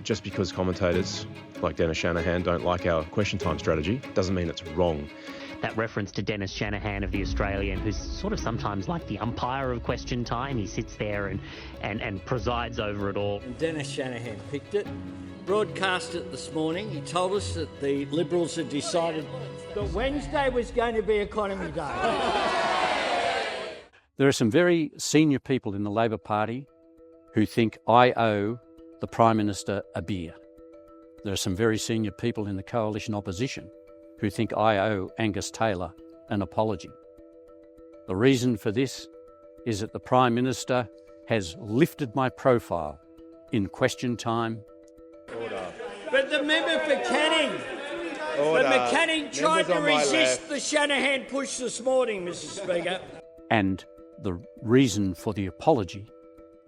Just because commentators like Dennis Shanahan don't like our question time strategy doesn't mean it's wrong. That reference to Dennis Shanahan of The Australian, who's sort of sometimes like the umpire of question time. He sits there and presides over it all. And Dennis Shanahan picked it, broadcast it this morning. He told us that the Liberals had decided that Wednesday was going to be Economy Day. There are some very senior people in the Labor Party who think I owe the Prime Minister a beer. There are some very senior people in the coalition opposition who think I owe Angus Taylor an apology. The reason for this is that the Prime Minister has lifted my profile in question time. Order. But the member for Canning, Order. but Canning tried to resist left. the Shanahan push this morning, Mr. Speaker. And the reason for the apology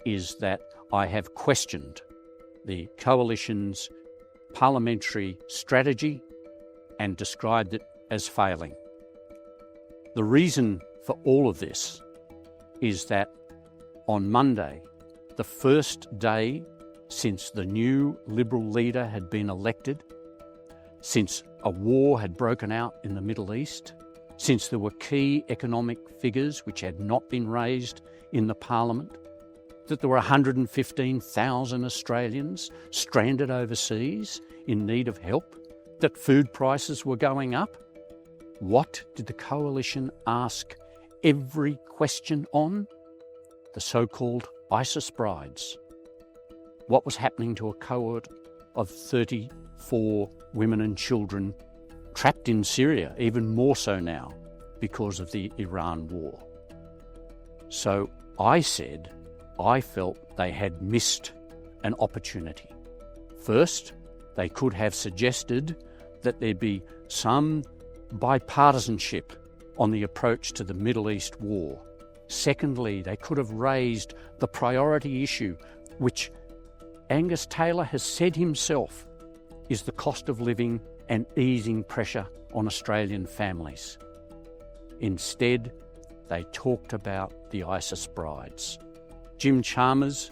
is that I have questioned the coalition's parliamentary strategy and described it as failing. The reason for all of this is that on Monday, the first day since the new Liberal leader had been elected, since a war had broken out in the Middle East, since there were key economic figures which had not been raised in the Parliament, that there were 115,000 Australians stranded overseas in need of help, that food prices were going up. What did the coalition ask every question on? The so-called ISIS brides. What was happening to a cohort of 34 women and children trapped in Syria, even more so now because of the Iran war? So I said I felt they had missed an opportunity. First, they could have suggested that there be some bipartisanship on the approach to the Middle East war. Secondly, they could have raised the priority issue, which Angus Taylor has said himself is the cost of living and easing pressure on Australian families. Instead, they talked about the ISIS brides. Jim Chalmers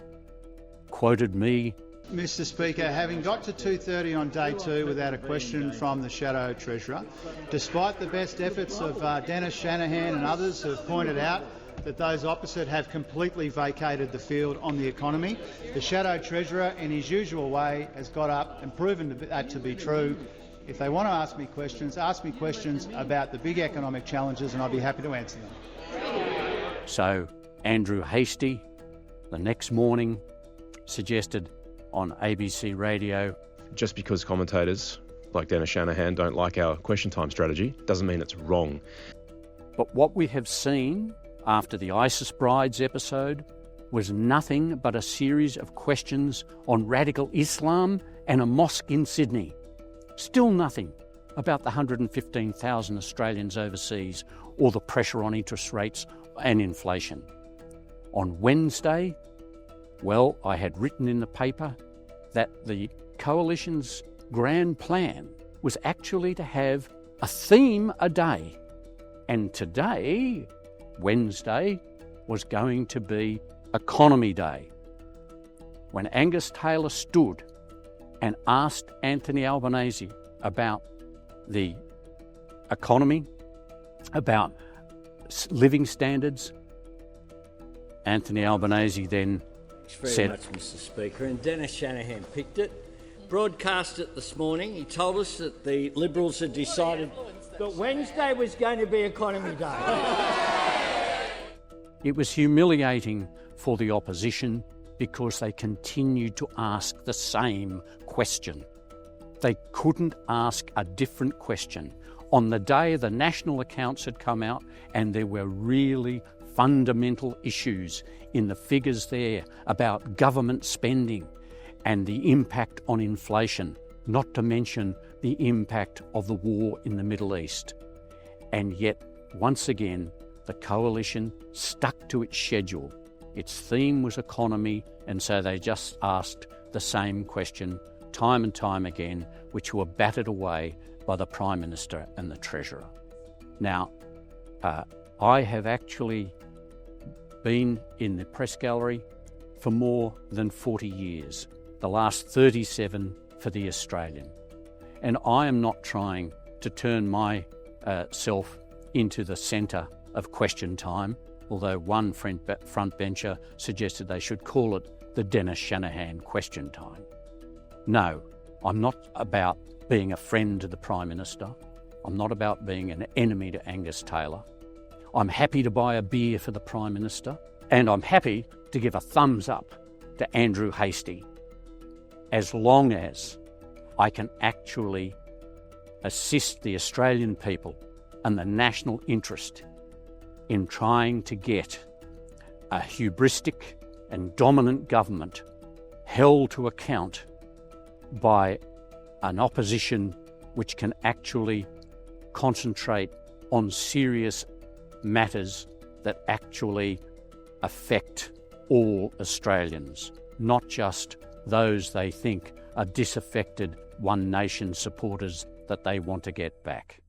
quoted me, Mr Speaker, having got to 2:30 on day two without a question from the Shadow Treasurer, despite the best efforts of Dennis Shanahan and others who have pointed out that those opposite have completely vacated the field on the economy, the Shadow Treasurer, in his usual way, has got up and proven that to be true. If they want to ask me questions about the big economic challenges, and I'll be happy to answer them. So Andrew Hastie, the next morning, suggested on ABC Radio, Just because commentators like Dennis Shanahan don't like our question time strategy doesn't mean it's wrong. but what we have seen after the ISIS brides episode was nothing but a series of questions on radical Islam and a mosque in Sydney. Still nothing about the 115,000 Australians overseas or the pressure on interest rates and inflation. On Wednesday, well, I had written in the paper that the coalition's grand plan was actually to have a theme a day. And today, Wednesday, was going to be Economy Day. When Angus Taylor stood and asked Anthony Albanese about the economy, about living standards, Anthony Albanese then Thanks very much, Mr Speaker. And Dennis Shanahan picked it, broadcast it this morning. He told us that the Liberals had decided that Wednesday was going to be Economy Day. It was humiliating for the opposition because they continued to ask the same question. They couldn't ask a different question. On the day the national accounts had come out and there were really fundamental issues in the figures there about government spending and the impact on inflation, not to mention the impact of the war in the Middle East. And yet, once again, the coalition stuck to its schedule. Its theme was economy, and so they just asked the same question time and time again, which were battered away by the Prime Minister and the Treasurer. Now, I have actually been in the press gallery for more than 40 years. the last 37 for the Australian. And I am not trying to turn myself into the centre of question time, although one frontbencher suggested they should call it the Dennis Shanahan question time. No, I'm not about being a friend to the Prime Minister. I'm not about being an enemy to Angus Taylor. I'm happy to buy a beer for the Prime Minister, and I'm happy to give a thumbs up to Andrew Hastie, as long as I can actually assist the Australian people and the national interest in trying to get a hubristic and dominant government held to account by an opposition which can actually concentrate on serious matters that actually affect all Australians, not just those they think are disaffected One Nation supporters that they want to get back.